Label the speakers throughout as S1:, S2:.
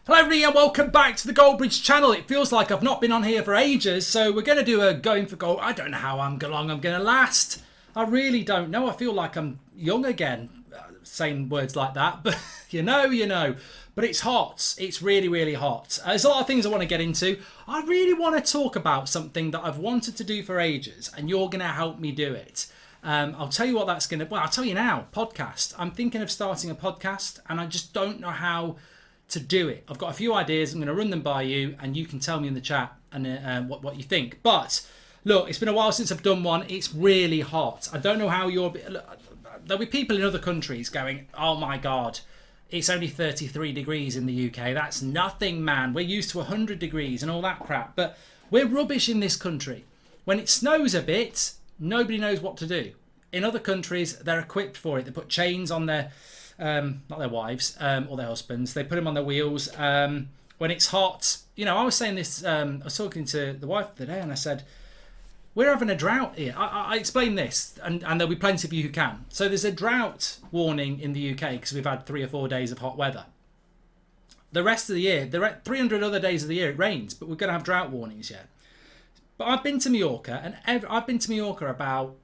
S1: Hello everybody and welcome back to the Goldbridge channel. It feels like I've not been on here for ages, so we're going to do a going for gold. I don't know how long I'm going to last. I really don't know. I feel like I'm young again, saying words like that, but you know. But it's hot. It's really, really hot. There's a lot of things I want to get into. I really want to talk about something that I've wanted to do for ages, and you're going to help me do it. I'll tell you what that's going to... Well, I'll tell you now. Podcast. I'm thinking of starting a podcast, and I just don't know how to do it. I've got a few ideas. I'm going to run them by you, and you can tell me in the chat and what you think. But look, it's been a while since I've done one. It's really hot. I don't know how you're... There'll be people in other countries going, oh my God, it's only 33 degrees in the UK. That's nothing, man. We're used to 100 degrees and all that crap. But we're rubbish in this country. When it snows a bit, nobody knows what to do. In other countries, they're equipped for it. They put chains on their... not their wives or their husbands. They put them on their wheels. When it's hot, I was saying this, I was talking to the wife the other day and I said, we're having a drought here. I explained this and there'll be plenty of you who can. So there's a drought warning in the UK because we've had 3 or 4 days of hot weather. The rest of the year, there are 300 other days of the year it rains, but we're going to have drought warnings yet. But I've been to Mallorca and I've been to Mallorca about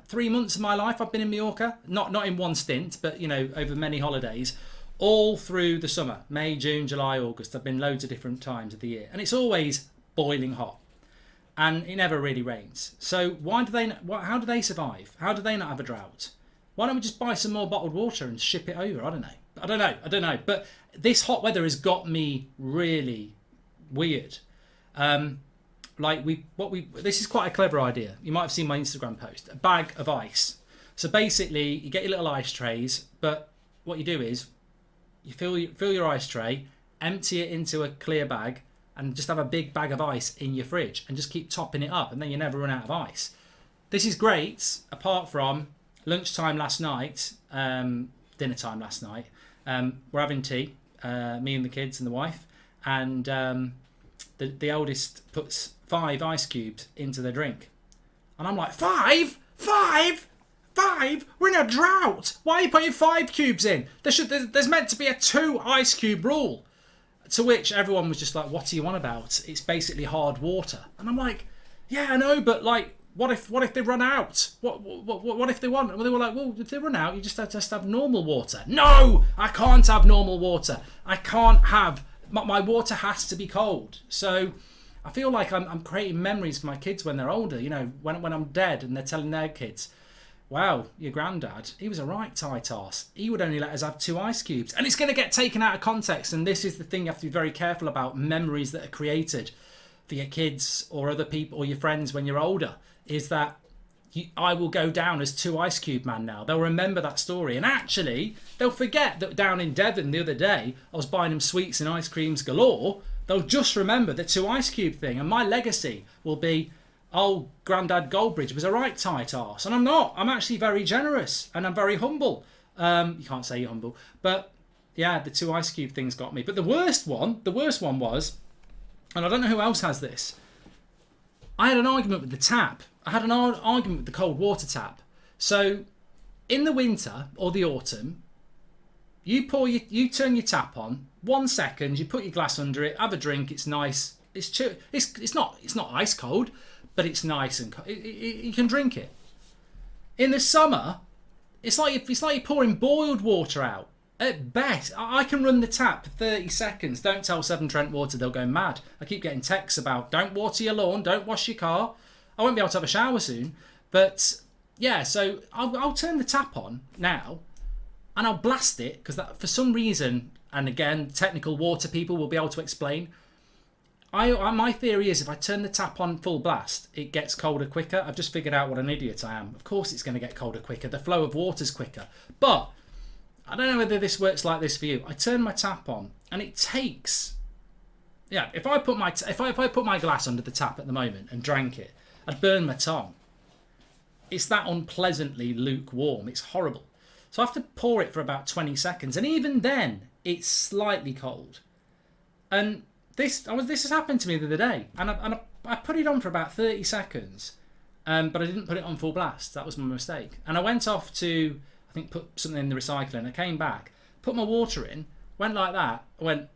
S1: 3 months of my life. I've been in Mallorca, not in one stint, but over many holidays, all through the summer, May, June, July, August. I've been loads of different times of the year, and it's always boiling hot, and it never really rains. So how do they survive? How do they not have a drought? Why don't we just buy some more bottled water and ship it over? I don't know. But this hot weather has got me really weird. This is quite a clever idea. You might have seen my Instagram post. A bag of ice. So basically, you get your little ice trays, but what you do is you fill your ice tray, empty it into a clear bag, and just have a big bag of ice in your fridge, and just keep topping it up, and then you never run out of ice. This is great, apart from lunchtime last night, dinner time last night. We're having tea, me and the kids and the wife, and the eldest puts 5 ice cubes into the drink. And I'm like, 5? We're in a drought. Why are you putting 5 cubes in? There's meant to be a 2 ice cube rule. To which everyone was just like, what are you on about? It's basically hard water. And I'm like, yeah, I know, but what if they run out? What if they want? Well, they were like, well, if they run out, you just have normal water. No, I can't have normal water. I can't have... My water has to be cold. So I feel like I'm creating memories for my kids when they're older. When I'm dead and they're telling their kids, wow, your granddad, he was a right tight arse. He would only let us have 2 ice cubes. And it's going to get taken out of context. And this is the thing you have to be very careful about. Memories that are created for your kids or other people or your friends when you're older is that I will go down as 2 ice cube man now. They'll remember that story. And actually, they'll forget that down in Devon the other day, I was buying them sweets and ice creams galore. They'll just remember the 2 ice cube thing. And my legacy will be, oh, Grandad Goldbridge was a right tight arse. And I'm not. I'm actually very generous and I'm very humble. You can't say you're humble. But yeah, the 2 ice cube things got me. But the worst one was, and I don't know who else has this, I had an argument with the tap. I had an argument with the cold water tap. So in the winter or the autumn, you turn your tap on, 1 second, you put your glass under it, have a drink, it's nice. It's not ice cold, but it's nice and you can drink it. In the summer, it's like you're pouring boiled water out. At best, I can run the tap for 30 seconds. Don't tell Severn Trent Water, they'll go mad. I keep getting texts about don't water your lawn, don't wash your car. I won't be able to have a shower soon. But yeah, so I'll turn the tap on now and I'll blast it because for some reason, and again, technical water people will be able to explain. My theory is if I turn the tap on full blast, it gets colder quicker. I've just figured out what an idiot I am. Of course it's going to get colder quicker. The flow of water's quicker. But I don't know whether this works like this for you. I turn my tap on and it takes... Yeah, if I put my glass under the tap at the moment and drank it, I'd burn my tongue. It's that unpleasantly lukewarm. It's horrible. So I have to pour it for about 20 seconds. And even then, it's slightly cold. And this has happened to me the other day. And I put it on for about 30 seconds. But I didn't put it on full blast. That was my mistake. And I went off to, I think, put something in the recycling. I came back, put my water in. Went like that. Went,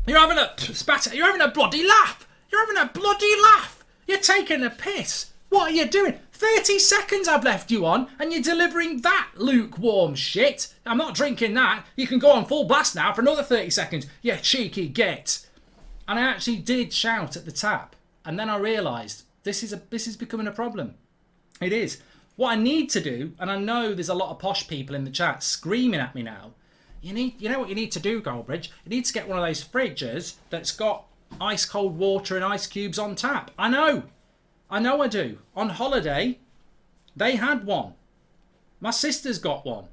S1: you're having a spatter. You're having a bloody laugh. You're having a bloody laugh. You're taking a piss. What are you doing? 30 seconds I've left you on, and you're delivering that lukewarm shit. I'm not drinking that. You can go on full blast now for another 30 seconds. You cheeky git. And I actually did shout at the tap. And then I realised this is becoming a problem. It is. What I need to do, and I know there's a lot of posh people in the chat screaming at me now. You know what you need to do, Goldbridge? You need to get one of those fridges that's got ice cold water and ice cubes on tap. I know I do. On holiday, they had one. My sister's got one.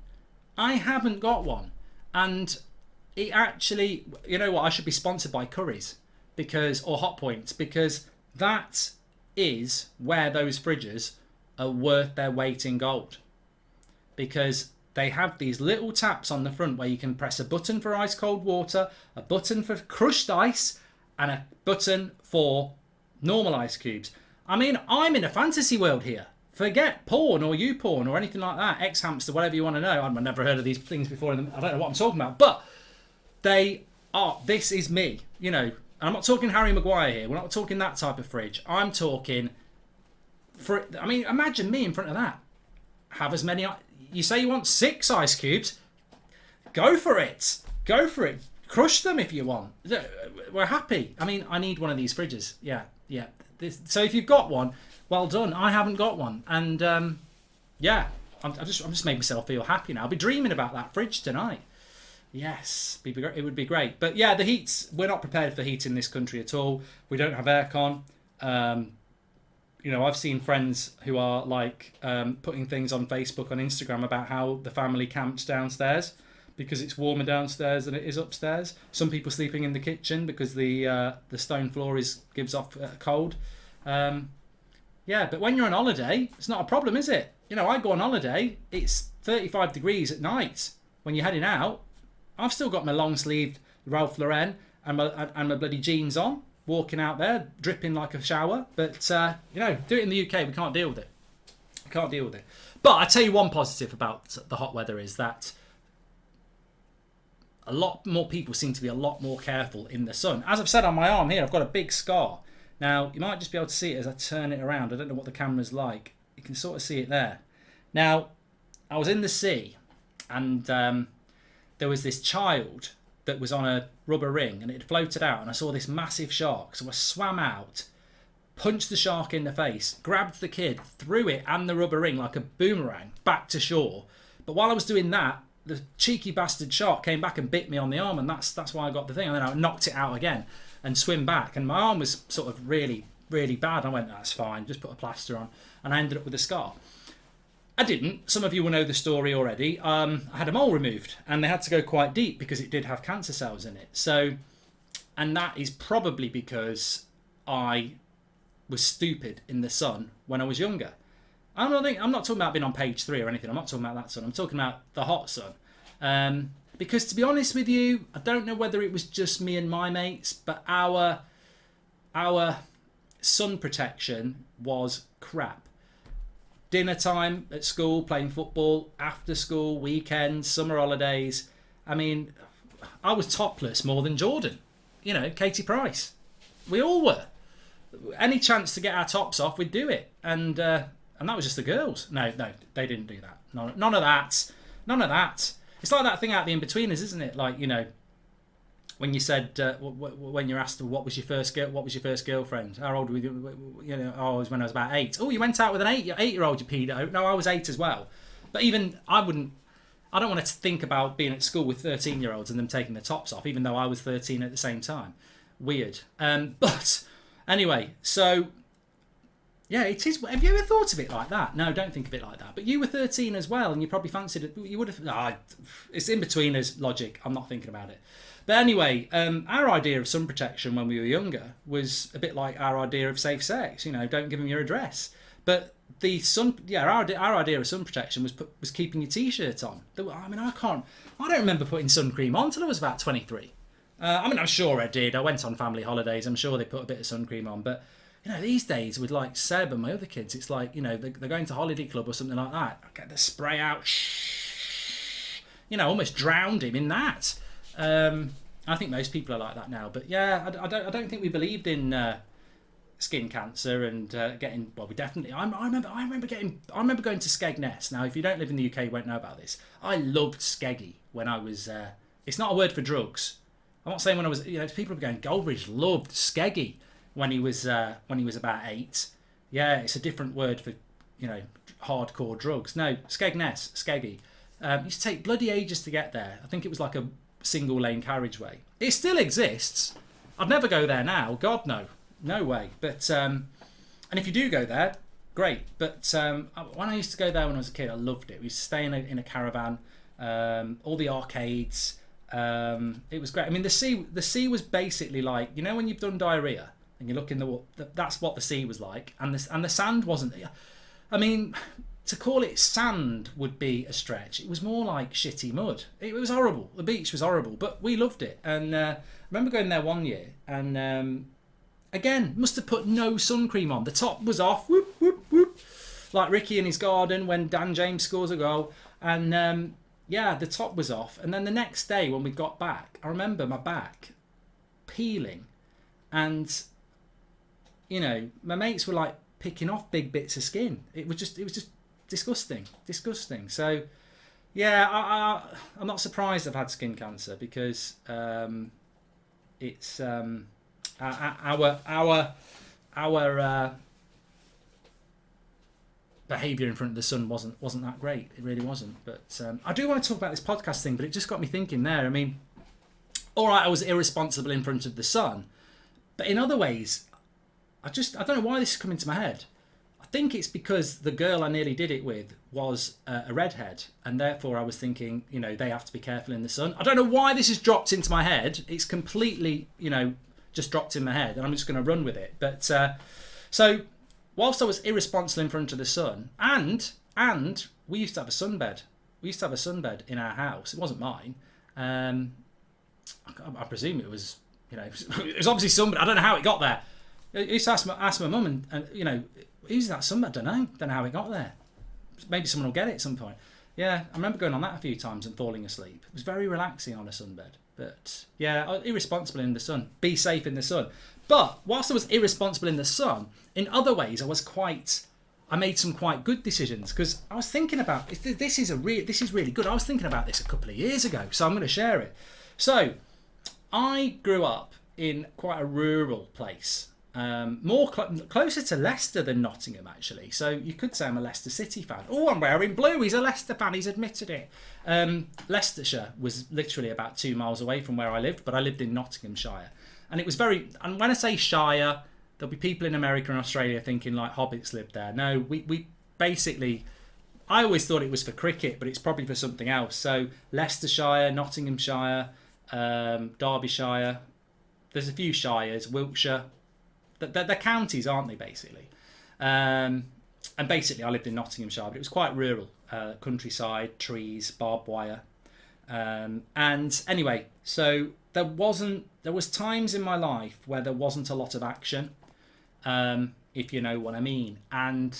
S1: I haven't got one. And it actually, you know what, I should be sponsored by Currys or Hot Points, because that is where those fridges are worth their weight in gold. Because they have these little taps on the front where you can press a button for ice cold water, a button for crushed ice, and a button for normal ice cubes. I mean, I'm in a fantasy world here. Forget porn or YouPorn or anything like that. X-Hamster, whatever you want to know. I've never heard of these things before. I don't know what I'm talking about. But this is me. You know, I'm not talking Harry Maguire here. We're not talking that type of fridge. I'm talking... imagine me in front of that. Have as many... You say you want 6 ice cubes. Go for it. Go for it. Crush them if you want. We're happy. I mean, I need one of these fridges. Yeah. So if you've got one, well done. I haven't got one. And, I'm just made myself feel happy now. I'll be dreaming about that fridge tonight. Yes, it would be great. But yeah, we're not prepared for heat in this country at all. We don't have aircon. I've seen friends who are like putting things on Facebook, on Instagram about how the family camps downstairs because it's warmer downstairs than it is upstairs. Some people sleeping in the kitchen because the stone floor gives off cold. But when you're on holiday, it's not a problem, is it? I go on holiday, it's 35 degrees at night. When you're heading out, I've still got my long-sleeved Ralph Lauren and my bloody jeans on, walking out there, dripping like a shower. But, do it in the UK, we can't deal with it. But I tell you one positive about the hot weather is that a lot more people seem to be a lot more careful in the sun. As I've said on my arm here, I've got a big scar. Now, you might just be able to see it as I turn it around. I don't know what the camera's like. You can sort of see it there. Now, I was in the sea and there was this child that was on a rubber ring and it had floated out and I saw this massive shark. So I swam out, punched the shark in the face, grabbed the kid, threw it and the rubber ring like a boomerang back to shore. But while I was doing that, the cheeky bastard shark came back and bit me on the arm, and that's why I got the thing. And then I knocked it out again and swim back. And my arm was sort of really, really bad. I went, that's fine, just put a plaster on. And I ended up with a scar. I didn't. Some of you will know the story already. I had a mole removed, and they had to go quite deep because it did have cancer cells in it. So, and that is probably because I was stupid in the sun when I was younger. I'm not talking about being on page 3 or anything. I'm not talking about that sun. I'm talking about the hot sun. Because to be honest with you, I don't know whether it was just me and my mates, but our sun protection was crap. Dinner time at school, playing football, after school, weekends, summer holidays. I mean, I was topless more than Jordan. Katie Price. We all were. Any chance to get our tops off, we'd do it. And that was just the girls. No, they didn't do that. None of that. It's like that thing out the in-betweeners, isn't it? Like, when you said, when you're asked what was your first girlfriend? How old were you? I was when I was about 8. Oh, you went out with an 8-year-old, you pedo. No, I was 8 as well. But even, I don't want to think about being at school with 13-year-olds and them taking their tops off, even though I was 13 at the same time. Weird. But anyway, so... Yeah, it is. Have you ever thought of it like that? No, don't think of it like that. But you were 13 as well, and you probably fancied it. You would have... it's in-betweeners logic. I'm not thinking about it. But anyway, our idea of sun protection when we were younger was a bit like our idea of safe sex. Don't give them your address. But the sun... Yeah, our idea of sun protection was keeping your T-shirt on. I don't remember putting sun cream on until I was about 23. I'm sure I did. I went on family holidays. I'm sure they put a bit of sun cream on, but... these days with like Seb and my other kids, it's like, they're going to holiday club or something like that. I get the spray out. almost drowned him in that. I think most people are like that now. But yeah, I don't think we believed in skin cancer and getting. Well, we definitely. I remember going to Skegness. Now, if you don't live in the UK, you won't know about this. I loved Skeggy when I was. It's not a word for drugs. I'm not saying when I was. People are going. Goldbridge loved Skeggy when he was about 8. Yeah, it's a different word for hardcore drugs. No, Skegness, Skeggy. It used to take bloody ages to get there. I think it was like a single lane carriageway. It still exists. I'd never go there now. God, no way. But and if you do go there, great. But when I used to go there when I was a kid, I loved it. We used to stay in a caravan. All the arcades. It was great. I mean, the sea was basically like, when you've done diarrhea and you look in that's what the sea was like, and the sand wasn't. I mean, to call it sand would be a stretch. It was more like shitty mud. It was horrible. The beach was horrible, but we loved it. And I remember going there one year, and again, must have put no sun cream on. The top was off, whoop, whoop, whoop, like Ricky in his garden when Dan James scores a goal. And the top was off. And then the next day when we got back, I remember my back peeling, and my mates were like picking off big bits of skin. It was just disgusting. So yeah, I'm not surprised I've had skin cancer, because it's our behaviour in front of the sun wasn't that great. It really wasn't. But I do want to talk about this podcast thing, but it just got me thinking there. I mean, all right, I was irresponsible in front of the sun, but in other ways, I don't know why this is coming to my head. I think it's because the girl I nearly did it with was a redhead, and therefore I was thinking, they have to be careful in the sun. I don't know why this has dropped into my head. It's completely, just dropped in my head, and I'm just going to run with it. But so whilst I was irresponsible in front of the sun, and we used to have a sunbed. We used to have a sunbed in our house. It wasn't mine. I presume it was, it was obviously somebody. I don't know how it got there. I used to ask my mum, and who's that sunbed? Don't know how it got there. Maybe someone will get it at some point. Yeah, I remember going on that a few times and falling asleep. It was very relaxing on a sunbed. But yeah, irresponsible in the sun. Be safe in the sun. But whilst I was irresponsible in the sun, in other ways I made some quite good decisions, because I was thinking about this is really good. I was thinking about this a couple of years ago, so I'm going to share it. So I grew up in quite a rural place. Closer to Leicester than Nottingham, actually. So you could say I'm a Leicester City fan. Oh, I'm wearing blue. He's a Leicester fan. He's admitted it. Leicestershire was literally about 2 miles away from where I lived, but I lived in Nottinghamshire. And it was and when I say shire, there'll be people in America and Australia thinking like hobbits lived there. No, we basically, I always thought it was for cricket, but it's probably for something else. So Leicestershire, Nottinghamshire, Derbyshire. There's a few shires, Wiltshire. They're counties, aren't they, basically? And basically, I lived in Nottinghamshire, but it was quite rural. Countryside, trees, barbed wire. And anyway, so there was times in my life where there wasn't a lot of action, if you know what I mean. And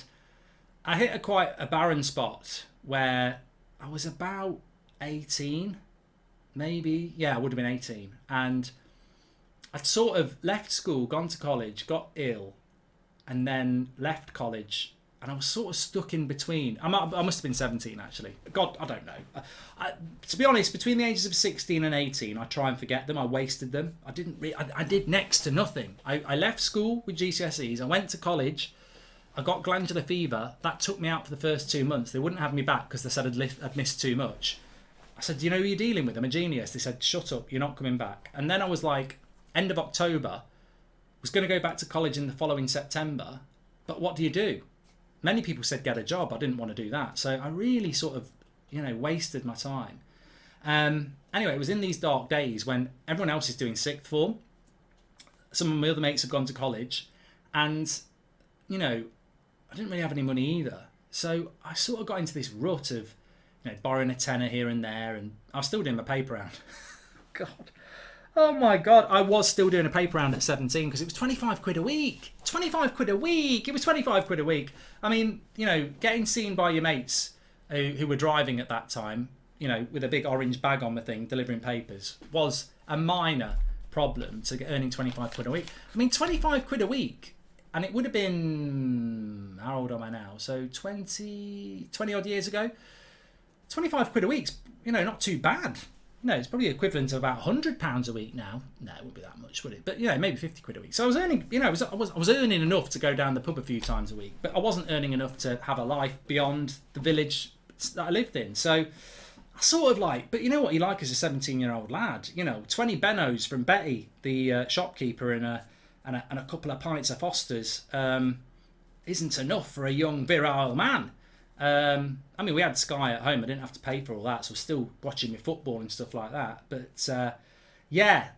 S1: I hit quite a barren spot where I was about 18, maybe. Yeah, I would have been 18. And I'd sort of left school, gone to college, got ill, and then left college, and I was sort of stuck in between. I must have been 17, actually. God, I don't know. To be honest, between the ages of 16 and 18, I try and forget them. I wasted them. I did next to nothing. I left school with GCSEs. I went to college. I got glandular fever. That took me out for the first 2 months. They wouldn't have me back because they said I'd missed too much. I said, do you know who you're dealing with? I'm a genius. They said, shut up, you're not coming back. And then I was like, end of October, was going to go back to college in the following September, but what do you do? Many people said get a job. I didn't want to do that. So I really sort of, wasted my time. Anyway, it was in these dark days when everyone else is doing sixth form. Some of my other mates have gone to college, and, I didn't really have any money either. So I sort of got into this rut of, borrowing a tenner here and there, and I was still doing my paper round. God. Oh my God, I was still doing a paper round at 17 because it was 25 quid a week. 25 quid a week. It was 25 quid a week. I mean, getting seen by your mates who were driving at that time, with a big orange bag on the thing, delivering papers, was a minor problem to earning 25 quid a week. I mean, 25 quid a week, and it would have been, how old am I now? So 20 odd years ago. 25 quid a week's, not too bad. It's probably equivalent to about £100 a week now. No, it wouldn't be that much, would it? But maybe 50 quid a week. So I was earning, I was earning enough to go down the pub a few times a week, but I wasn't earning enough to have a life beyond the village that I lived in. So I sort of like, but you know what you like as a 17-year-old lad? 20 Bennos from Betty, the shopkeeper, and a couple of pints of Foster's isn't enough for a young virile man. I mean, we had Sky at home. I didn't have to pay for all that, so I was still watching my football and stuff like that. But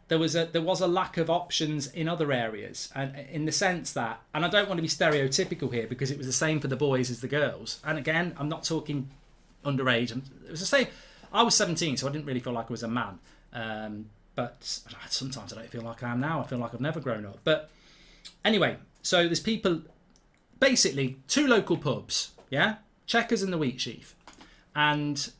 S1: there was a lack of options in other areas, and in the sense that, and I don't want to be stereotypical here because it was the same for the boys as the girls. And again, I'm not talking underage. It was the same. I was 17, so I didn't really feel like I was a man. But sometimes I don't feel like I am now. I feel like I've never grown up. But anyway, so there's people, basically 2 local pubs, yeah. Checkers and the Wheat Sheaf, and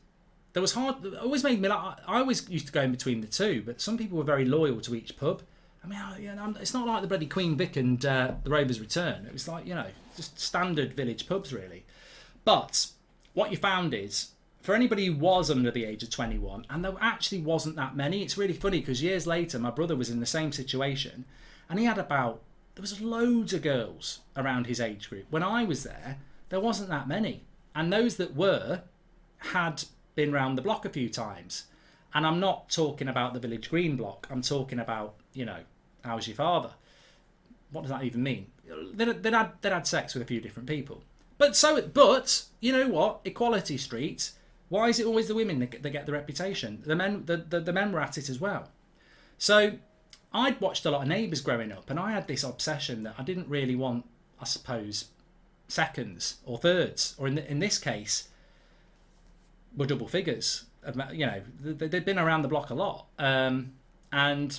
S1: there was it always made me like, I always used to go in between the two, but some people were very loyal to each pub. I mean, it's not like the bloody Queen Vic and the Rover's Return. It was like, just standard village pubs really. But what you found is, for anybody who was under the age of 21, and there actually wasn't that many, it's really funny because years later my brother was in the same situation, and he had there was loads of girls around his age group. When I was there wasn't that many. And those that were had been round the block a few times. And I'm not talking about the village green block. I'm talking about, how's your father? What does that even mean? They'd had sex with a few different people. But you know what? Equality Street. Why is it always the women that get the reputation? The men were at it as well. So I'd watched a lot of Neighbours growing up, and I had this obsession that I didn't really want, I suppose, seconds or thirds, or in this case were double figures. They'd been around the block a lot, and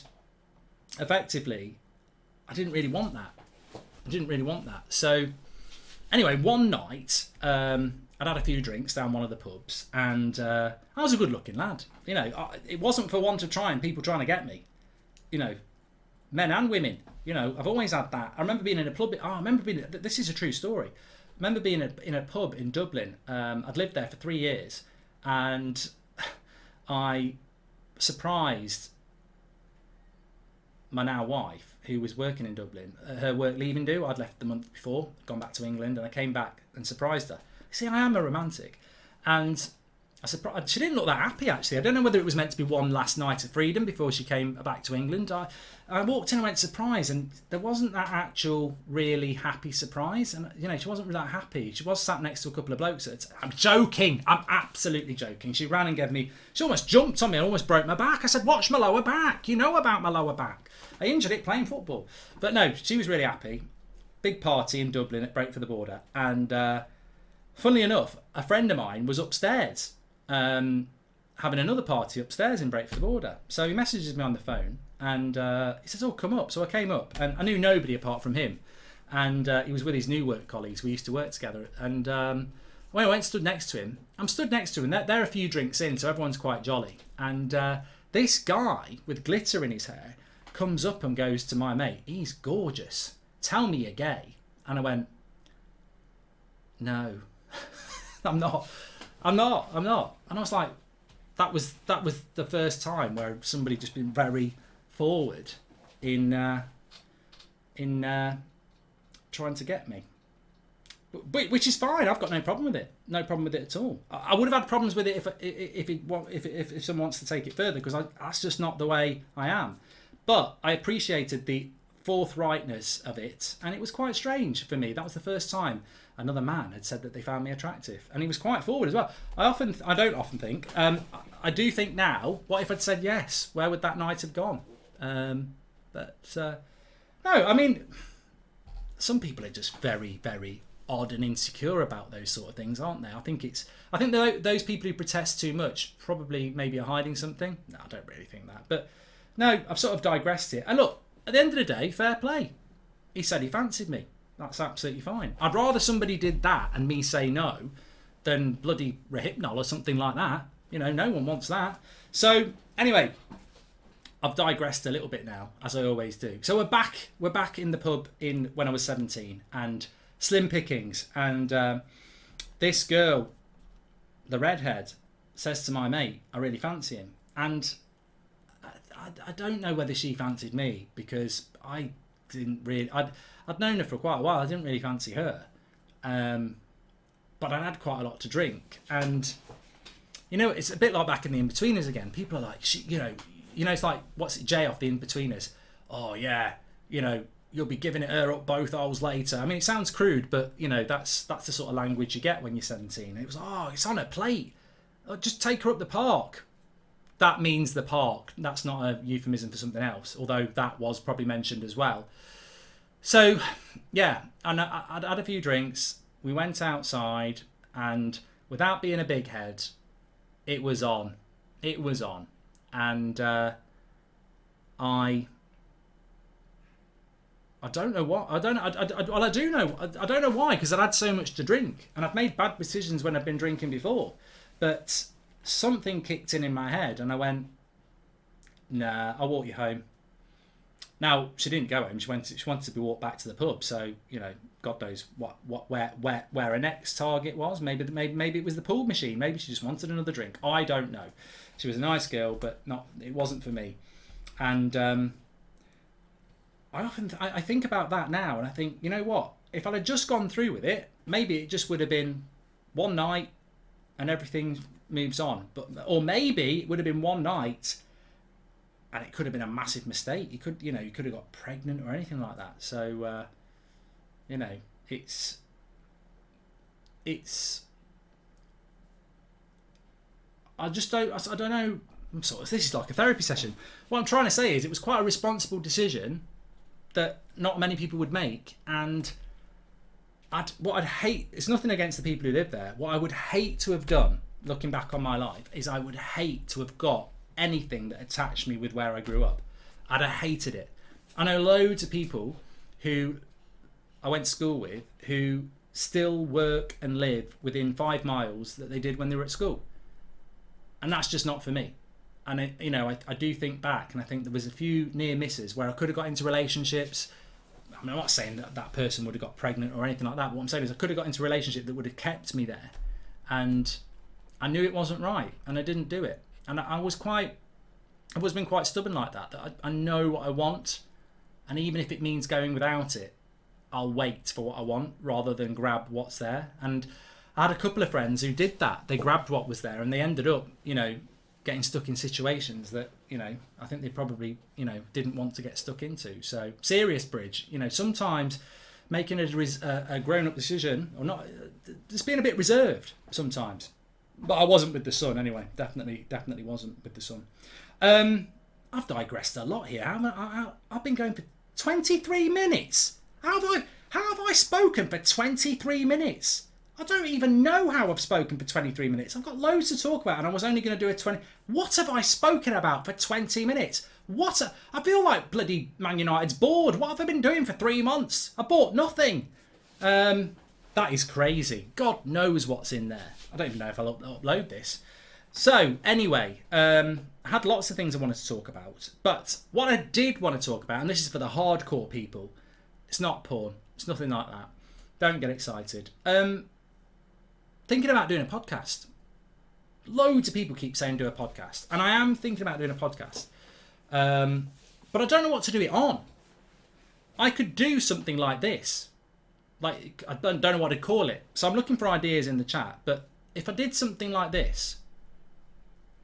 S1: effectively I didn't really want that. So anyway, one night I'd had a few drinks down one of the pubs, and I was a good looking lad. It wasn't for want of trying, people trying to get me, men and women. I've always had that. I remember being in a pub. This is a true story. I remember being in a pub in Dublin. I'd lived there for 3 years, and I surprised my now wife, who was working in Dublin. Her work leaving due. I'd left the month before, gone back to England, and I came back and surprised her. See, I am a romantic, and she didn't look that happy, actually. I don't know whether it was meant to be one last night of freedom before she came back to England. I walked in and went surprised, and there wasn't that actual really happy surprise. And she wasn't really that happy. She was sat next to a couple of blokes. I'm joking. I'm absolutely joking. She ran and she almost jumped on me and almost broke my back. I said, watch my lower back. You know about my lower back. I injured it playing football. But no, she was really happy. Big party in Dublin at Break for the Border. And funnily enough, a friend of mine was upstairs having another party upstairs in Break for the Border. So he messages me on the phone, and he says, oh, come up. So I came up, and I knew nobody apart from him, and he was with his new work colleagues. We used to work together, and when I went and stood next to him, I'm stood next to him, they're a few drinks in, so everyone's quite jolly, and this guy with glitter in his hair comes up and goes to my mate, he's gorgeous, tell me you're gay. And I went, no, I'm not. And I was like, that was the first time where somebody just been very forward in trying to get me, which is fine. I've got no problem with it. No problem with it at all. I would have had problems with it if someone wants to take it further, because that's just not the way I am. But I appreciated the forthrightness of it, and it was quite strange for me. That was the first time another man had said that they found me attractive, and he was quite forward as well. I don't often think. I do think now, what if I'd said yes? Where would that night have gone? No, I mean, some people are just very, very odd and insecure about those sort of things, aren't they? I think those people who protest too much probably maybe are hiding something. No, I don't really think that. But no, I've sort of digressed here. And look, at the end of the day, fair play. He said he fancied me. That's absolutely fine. I'd rather somebody did that and me say no than bloody Rehypnol or something like that. No one wants that. So anyway, I've digressed a little bit now, as I always do. So we're back in the pub in when I was 17, and slim pickings. And this girl, the redhead, says to my mate, I really fancy him. And I don't know whether she fancied me, because I didn't really... I'd known her for quite a while. I didn't really fancy her. But I'd had quite a lot to drink. And, it's a bit like back in the In-Betweeners again. People are like, it's like, what's it, Jay off the In-Betweeners? Oh, yeah, you'll be giving it her up both holes later. I mean, it sounds crude, but, that's the sort of language you get when you're 17. It was, it's on a plate. Just take her up the park. That means the park. That's not a euphemism for something else, although that was probably mentioned as well. So, yeah, and I'd had a few drinks. We went outside, and without being a big head, it was on. It was on. And I don't know what. I do know. I don't know why, because I'd had so much to drink, and I've made bad decisions when I've been drinking before. But something kicked in my head, and I went, nah, I'll walk you home. Now, she didn't go home. She wanted to be walked back to the pub. So, God knows where her next target was. Maybe it was the pool machine. Maybe she just wanted another drink. I don't know. She was a nice girl, but it wasn't for me. And I think about that now, and I think, you know what? If I'd have just gone through with it, maybe it just would have been one night and everything moves on. Or maybe it would have been one night and it could have been a massive mistake. You could have got pregnant or anything like that. So, it's I don't know. This is like a therapy session. What I'm trying to say is it was quite a responsible decision that not many people would make, and what I'd hate, it's nothing against the people who live there. What I would hate to have done, looking back on my life, is I would hate to have got anything that attached me with where I grew up. I'd have hated it. I know loads of people who I went to school with who still work and live within 5 miles that they did when they were at school. And that's just not for me. And I do think back, and I think there was a few near misses where I could have got into relationships. I'm not saying that person would have got pregnant or anything like that, but what I'm saying is I could have got into a relationship that would have kept me there. And I knew it wasn't right, and I didn't do it. And I've always been quite stubborn like that I know what I want, and even if it means going without it, I'll wait for what I want rather than grab what's there. And I had a couple of friends who did that. They grabbed what was there, and they ended up, getting stuck in situations that, I think they probably, didn't want to get stuck into. So, serious bridge. Sometimes making a grown-up decision, or not, just being a bit reserved sometimes. But I wasn't with the sun anyway. Definitely wasn't with the sun. I've digressed a lot here. I've been going for 23 minutes. How have I spoken for 23 minutes? I don't even know how I've spoken for 23 minutes. I've got loads to talk about, and I was only going to do a 20... What have I spoken about for 20 minutes? I feel like bloody Man United's bored. What have I been doing for 3 months? I bought nothing. That is crazy. God knows what's in there. I don't even know if I'll upload this. So, anyway, I had lots of things I wanted to talk about. But what I did want to talk about, and this is for the hardcore people, it's not porn. It's nothing like that. Don't get excited. Thinking about doing a podcast. Loads of people keep saying do a podcast. And I am thinking about doing a podcast. But I don't know what to do it on. I could do something like this. Like, I don't know what to call it. So I'm looking for ideas in the chat. But if I did something like this,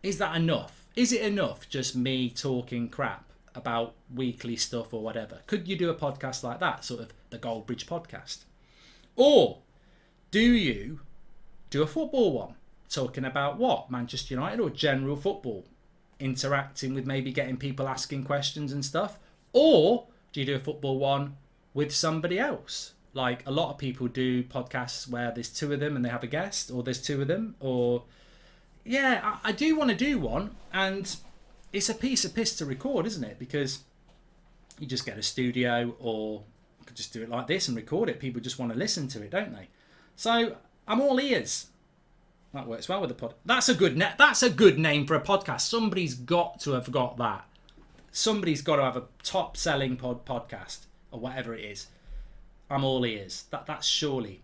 S1: is that enough? Is it enough just me talking crap about weekly stuff or whatever? Could you do a podcast like that? Sort of the Goldbridge podcast. Or do you do a football one? Talking about what? Manchester United or general football? Interacting with maybe getting people asking questions and stuff? Or do you do a football one with somebody else? Like a lot of people do podcasts where there's 2 of them and they have a guest, or there's 2 of them, or... Yeah, I do want to do one, and it's a piece of piss to record, isn't it? Because you just get a studio, or you could just do it like this and record it. People just want to listen to it, don't they? So I'm all ears. That works well with the pod. That's a good that's a good name for a podcast. Somebody's got to have got that. Somebody's got to have a top-selling podcast or whatever it is. I'm all ears. That's surely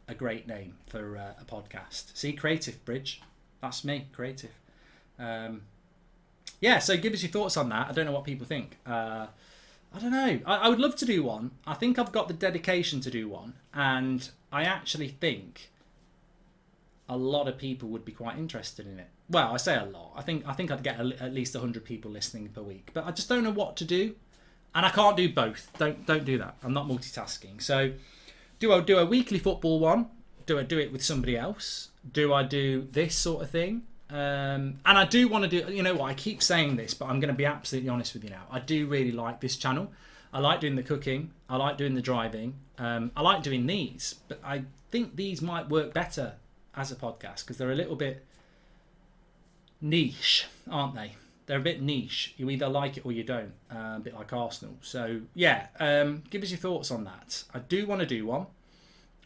S1: a great name for a podcast. See, Creative Bridge. That's me, creative. Yeah, so give us your thoughts on that. I don't know what people think. I don't know. I would love to do one. I think I've got the dedication to do one. And I actually think a lot of people would be quite interested in it. Well, I say a lot. I think I'd get at least 100 people listening per week. But I just don't know what to do. And I can't do both. Don't do that. I'm not multitasking. So do I do a weekly football one? Do I do it with somebody else? Do I do this sort of thing? And I do want to do, you know what, I keep saying this, but I'm going to be absolutely honest with you now. I do really like this channel. I like doing the cooking. I like doing the driving. I like doing these, but I think these might work better as a podcast because they're a little bit niche, aren't they? They're a bit niche. You either like it or you don't, a bit like Arsenal. So yeah, give us your thoughts on that. I do want to do one.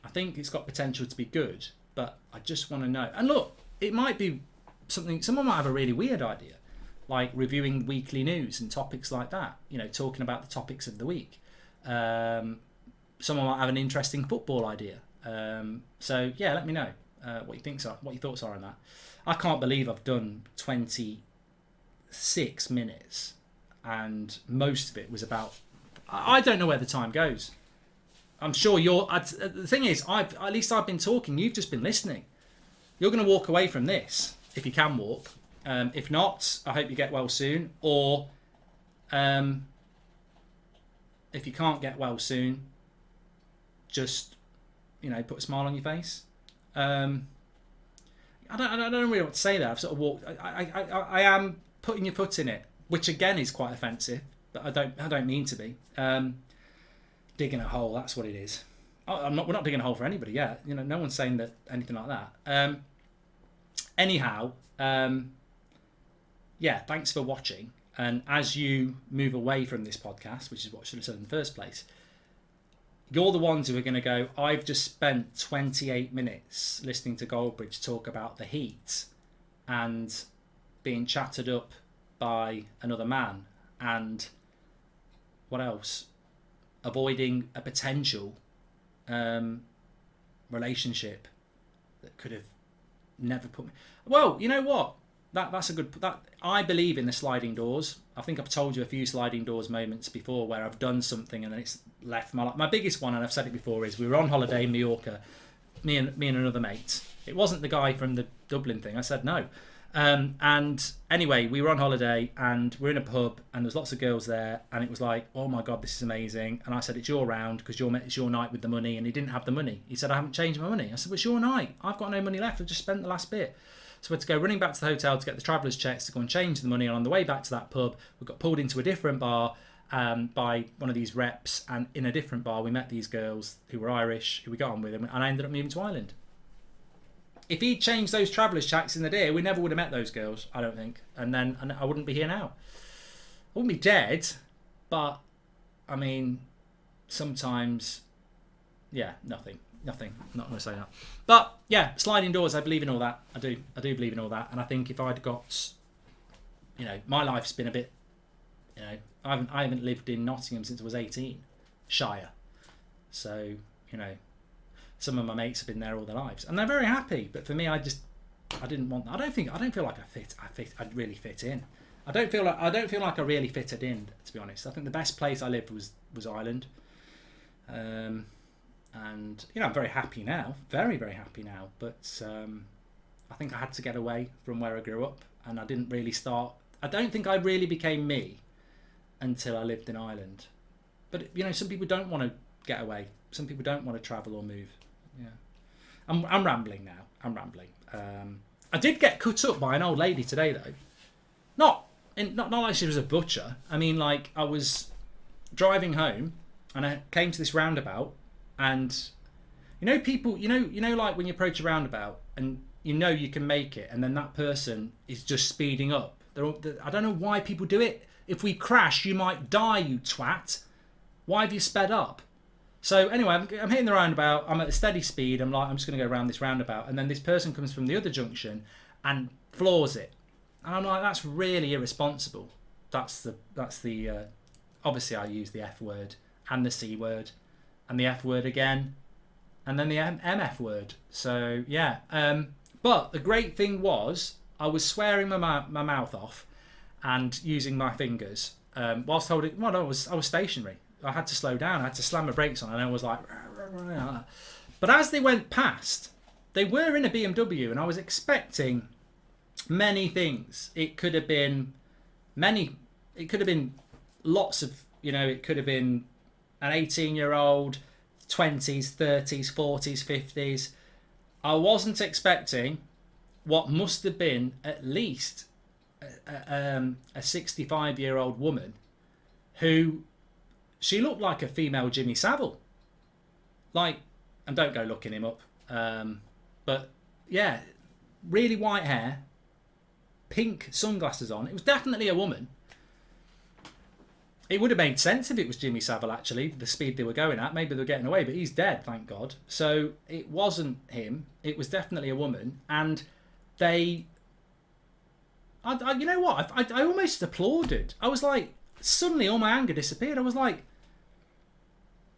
S1: I think it's got potential to be good, but I just want to know. And look, it might be something, someone might have a really weird idea, like reviewing weekly news and topics like that, you know, talking about the topics of the week. Someone might have an interesting football idea. So yeah, let me know what your thoughts are on that. I can't believe I've done 26 minutes and most of it was about, I don't know where the time goes. I'm sure the thing is, at least I've been talking, you've just been listening. You're going to walk away from this if you can walk. If not, I hope you get well soon. Or if you can't get well soon, just, you know, put a smile on your face. I don't know really what to say there. I've sort of walked. I am putting your foot in it, which again is quite offensive, but I don't mean to be. Digging a hole, that's what it is. We're not digging a hole for anybody yet. You know, no one's saying that anything like that. Anyhow, yeah, thanks for watching. And as you move away from this podcast, which is what I should have said in the first place, you're the ones who are going to go, I've just spent 28 minutes listening to Goldbridge talk about the heat and being chatted up by another man and what else? Avoiding a potential relationship that could have never put me. Well, you know what? That's a good. That I believe in the sliding doors. I think I've told you a few sliding doors moments before where I've done something and then it's left my life. My biggest one, and I've said it before, is we were on holiday in Mallorca, me and another mate. It wasn't the guy from the Dublin thing. I said no. And anyway, we were on holiday and we're in a pub and there's lots of girls there and it was like, oh my God, this is amazing. And I said, it's your round because it's your night with the money, and he didn't have the money. He said, I haven't changed my money. I said, well, it's your night. I've got no money left. I've just spent the last bit. So we had to go running back to the hotel to get the traveller's checks to go and change the money. And on the way back to that pub, we got pulled into a different bar by one of these reps. And in a different bar, we met these girls who were Irish, who we got on with, and I ended up moving to Ireland. If he'd changed those traveller's checks in the day, we never would have met those girls, I don't think. And I wouldn't be here now. I wouldn't be dead, but, I mean, sometimes, yeah, nothing. I'm not going to say that. But, yeah, sliding doors, I believe in all that. I do believe in all that. And I think if I'd got, you know, my life's been a bit, you know, I haven't lived in Nottingham since I was 18. Shire. So, you know, some of my mates have been there all their lives, and they're very happy. But for me, I didn't want that. I don't feel like I'd really fit in. I don't feel like I really fitted in, to be honest. I think the best place I lived was Ireland. And you know, I'm very happy now, very, very happy now. But I think I had to get away from where I grew up, and I didn't really start. I don't think I really became me until I lived in Ireland. But you know, some people don't want to get away. Some people don't want to travel or move. Yeah, I'm rambling now. I did get cut up by an old lady today, though. Not like she was a butcher. I mean, like, I was driving home and I came to this roundabout, and you know, people, you know, like when you approach a roundabout and you know you can make it, and then that person is just speeding up. I don't know why people do it. If we crash, you might die, you twat. Why have you sped up? So anyway, I'm hitting the roundabout. I'm at a steady speed. I'm just going to go around this roundabout, and then this person comes from the other junction and floors it, and I'm like, that's really irresponsible. That's the obviously I use the F word and the C word and the F word again, and then the MF word. So yeah, but the great thing was I was swearing my mouth off and using my fingers whilst holding. Well, I was stationary. I had to slow down. I had to slam my brakes on, and I was like, but as they went past, they were in a BMW, and I was expecting many things. It could have been lots of, it could have been an 18-year-old, 20s, 30s, 40s, 50s. I wasn't expecting what must have been at least a 65-year-old woman who, she looked like a female Jimmy Savile. And don't go looking him up. But yeah, really white hair, pink sunglasses on. It was definitely a woman. It would have made sense if it was Jimmy Savile, actually, the speed they were going at. Maybe they were getting away, but he's dead, thank God. So it wasn't him. It was definitely a woman. And they... you know what? I almost applauded. I was like, suddenly all my anger disappeared. I was like,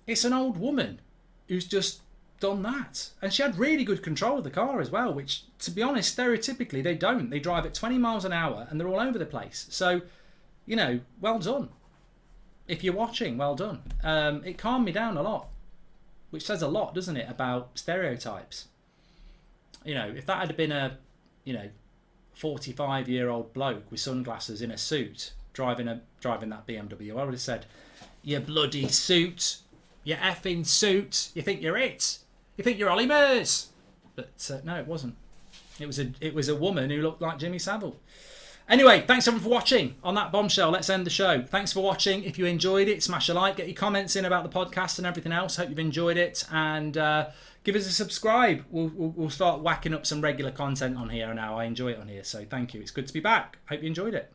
S1: it's an old woman who's just done that. And she had really good control of the car as well, which, to be honest, stereotypically, they don't. They drive at 20 miles an hour and they're all over the place. So, well done. If you're watching, well done. It calmed me down a lot, which says a lot, doesn't it, about stereotypes. If that had been a, 45-year-old bloke with sunglasses in a suit driving that BMW, I would have said, "You bloody suit, you effing suit. You think you're it? You think you're Ollie Murs?" But no, it wasn't. It was a woman who looked like Jimmy Savile. Anyway, thanks everyone for watching. On that bombshell, let's end the show. Thanks for watching. If you enjoyed it, smash a like, get your comments in about the podcast and everything else. Hope you've enjoyed it, and give us a subscribe. We'll start whacking up some regular content on here now. I enjoy it on here, so thank you. It's good to be back. Hope you enjoyed it.